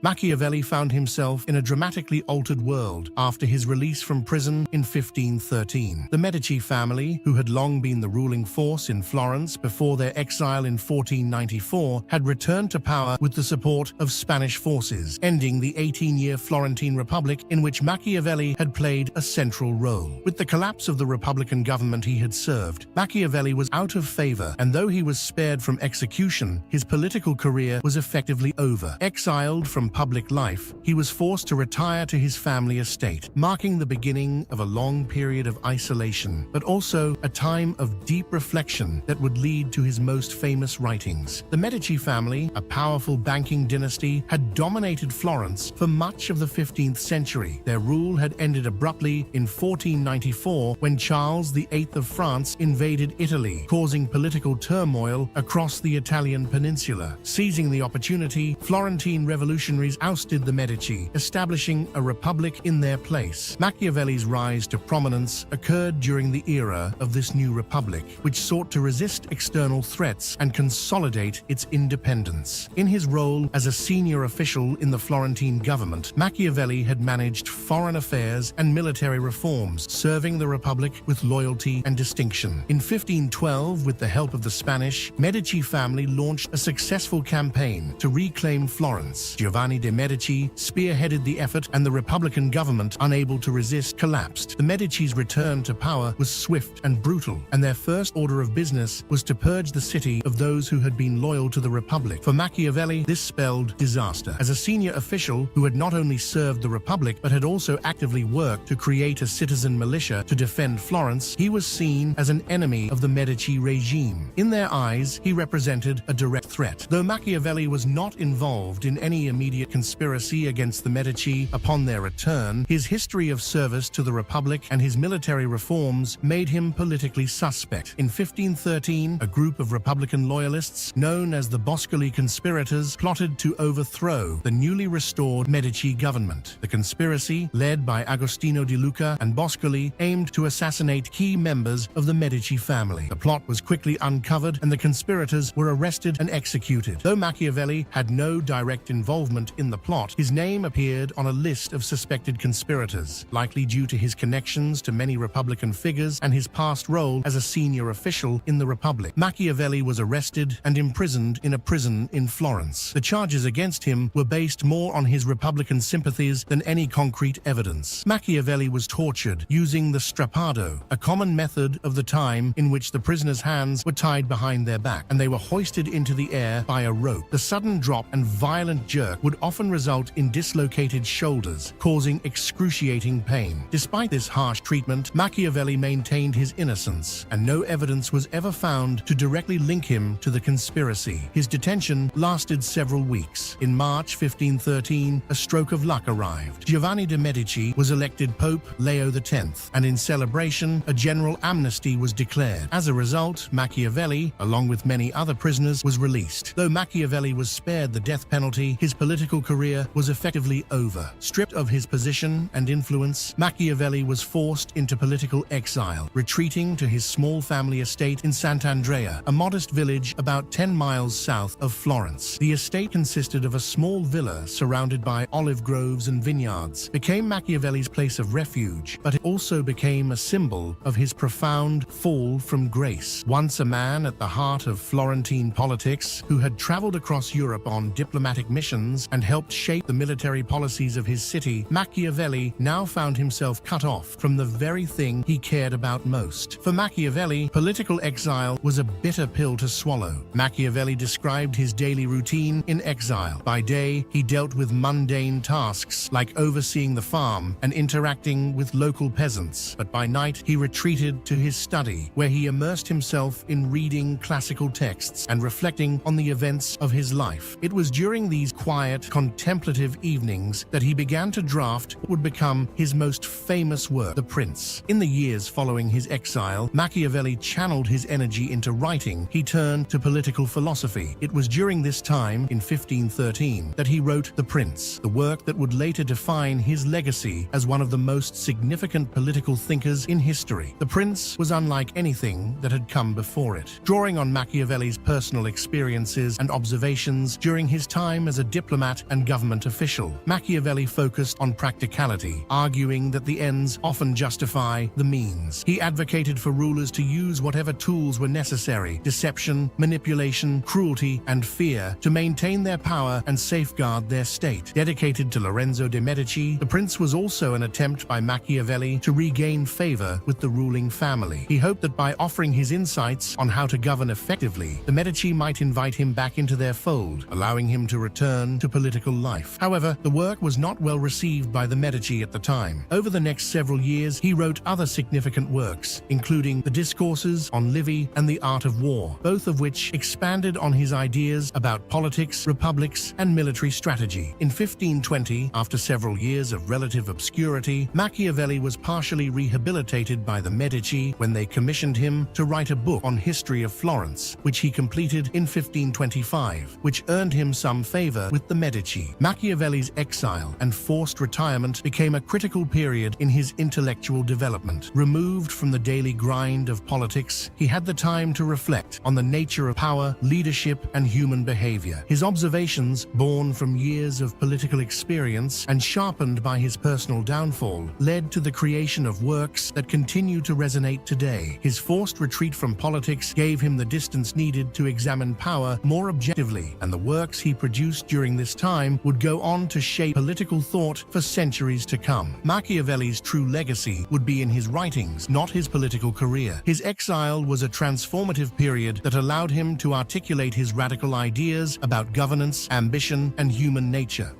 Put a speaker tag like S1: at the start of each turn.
S1: Machiavelli found himself in a dramatically altered world after his release from prison in 1513. The Medici family, who had long been the ruling force in Florence before their exile in 1494, had returned to power with the support of Spanish forces, ending the 18-year Florentine Republic in which Machiavelli had played a central role. With the collapse of the Republican government he had served, Machiavelli was out of favor, and though he was spared from execution, his political career was effectively over. Exiled from public life, he was forced to retire to his family estate, marking the beginning of a long period of isolation, but also a time of deep reflection that would lead to his most famous writings. The Medici family, a powerful banking dynasty, had dominated Florence for much of the 15th century. Their rule had ended abruptly in 1494 when Charles VIII of France invaded Italy, causing political turmoil across the Italian peninsula. Seizing the opportunity, Florentine revolutionaries ousted the Medici, establishing a republic in their place. Machiavelli's rise to prominence occurred during the era of this new republic, which sought to resist external threats and consolidate its independence. In his role as a senior official in the Florentine government, Machiavelli had managed foreign affairs and military reforms, serving the republic with loyalty and distinction. In 1512, with the help of the Spanish, Medici family launched a successful campaign to reclaim Florence. Giovanni de' Medici spearheaded the effort, and the Republican government, unable to resist, collapsed. The Medici's return to power was swift and brutal, and their first order of business was to purge the city of those who had been loyal to the Republic. For Machiavelli, this spelled disaster. As a senior official who had not only served the Republic but had also actively worked to create a citizen militia to defend Florence, he was seen as an enemy of the Medici regime. In their eyes, he represented a direct threat. Though Machiavelli was not involved in any immediate conspiracy against the Medici upon their return, his history of service to the Republic and his military reforms made him politically suspect. In 1513, a group of Republican loyalists, known as the Boscoli conspirators, plotted to overthrow the newly restored Medici government. The conspiracy, led by Agostino di Luca and Boscoli, aimed to assassinate key members of the Medici family. The plot was quickly uncovered, and the conspirators were arrested and executed. Though Machiavelli had no direct involvement in the plot, his name appeared on a list of suspected conspirators, likely due to his connections to many Republican figures and his past role as a senior official in the Republic. Machiavelli was arrested and imprisoned in a prison in Florence. The charges against him were based more on his Republican sympathies than any concrete evidence. Machiavelli was tortured using the strappado, a common method of the time in which the prisoners' hands were tied behind their back, and they were hoisted into the air by a rope. The sudden drop and violent jerk would often result in dislocated shoulders, causing excruciating pain. Despite this harsh treatment, Machiavelli maintained his innocence, and no evidence was ever found to directly link him to the conspiracy. His detention lasted several weeks. In March 1513, a stroke of luck arrived. Giovanni de' Medici was elected Pope Leo X, and in celebration, a general amnesty was declared. As a result, Machiavelli, along with many other prisoners, was released. Though Machiavelli was spared the death penalty, his political career was effectively over. Stripped of his position and influence, Machiavelli was forced into political exile, retreating to his small family estate in Sant'Andrea, a modest village about 10 miles south of Florence. The estate consisted of a small villa surrounded by olive groves and vineyards. It became Machiavelli's place of refuge, but it also became a symbol of his profound fall from grace. Once a man at the heart of Florentine politics, who had traveled across Europe on diplomatic missions and helped shape the military policies of his city, Machiavelli now found himself cut off from the very thing he cared about most. For Machiavelli, political exile was a bitter pill to swallow. Machiavelli described his daily routine in exile. By day, he dealt with mundane tasks like overseeing the farm and interacting with local peasants. But by night, he retreated to his study, where he immersed himself in reading classical texts and reflecting on the events of his life. It was during these quiet, contemplative evenings that he began to draft what would become his most famous work, The Prince. In the years following his exile, Machiavelli channeled his energy into writing. He turned to political philosophy. It was during this time, in 1513, that he wrote The Prince, the work that would later define his legacy as one of the most significant political thinkers in history. The Prince was unlike anything that had come before it. Drawing on Machiavelli's personal experiences and observations during his time as a diplomat diplomat and government official. Machiavelli focused on practicality, arguing that the ends often justify the means. He advocated for rulers to use whatever tools were necessary: deception, manipulation, cruelty, and fear, to maintain their power and safeguard their state. Dedicated to Lorenzo de' Medici, the prince was also an attempt by Machiavelli to regain favor with the ruling family. He hoped that by offering his insights on how to govern effectively, the Medici might invite him back into their fold, allowing him to return to political life. However, the work was not well received by the Medici at the time. Over the next several years, he wrote other significant works, including the Discourses on Livy and the Art of War, both of which expanded on his ideas about politics, republics, and military strategy. In 1520, after several years of relative obscurity, Machiavelli was partially rehabilitated by the Medici when they commissioned him to write a book on history of Florence, which he completed in 1525, which earned him some favor with the Medici. Machiavelli's exile and forced retirement became a critical period in his intellectual development. Removed from the daily grind of politics, he had the time to reflect on the nature of power, leadership, and human behavior. His observations, born from years of political experience and sharpened by his personal downfall, led to the creation of works that continue to resonate today. His forced retreat from politics gave him the distance needed to examine power more objectively, and the works he produced during this time would go on to shape political thought for centuries to come. Machiavelli's true legacy would be in his writings, not his political career. His exile was a transformative period that allowed him to articulate his radical ideas about governance, ambition, and human nature.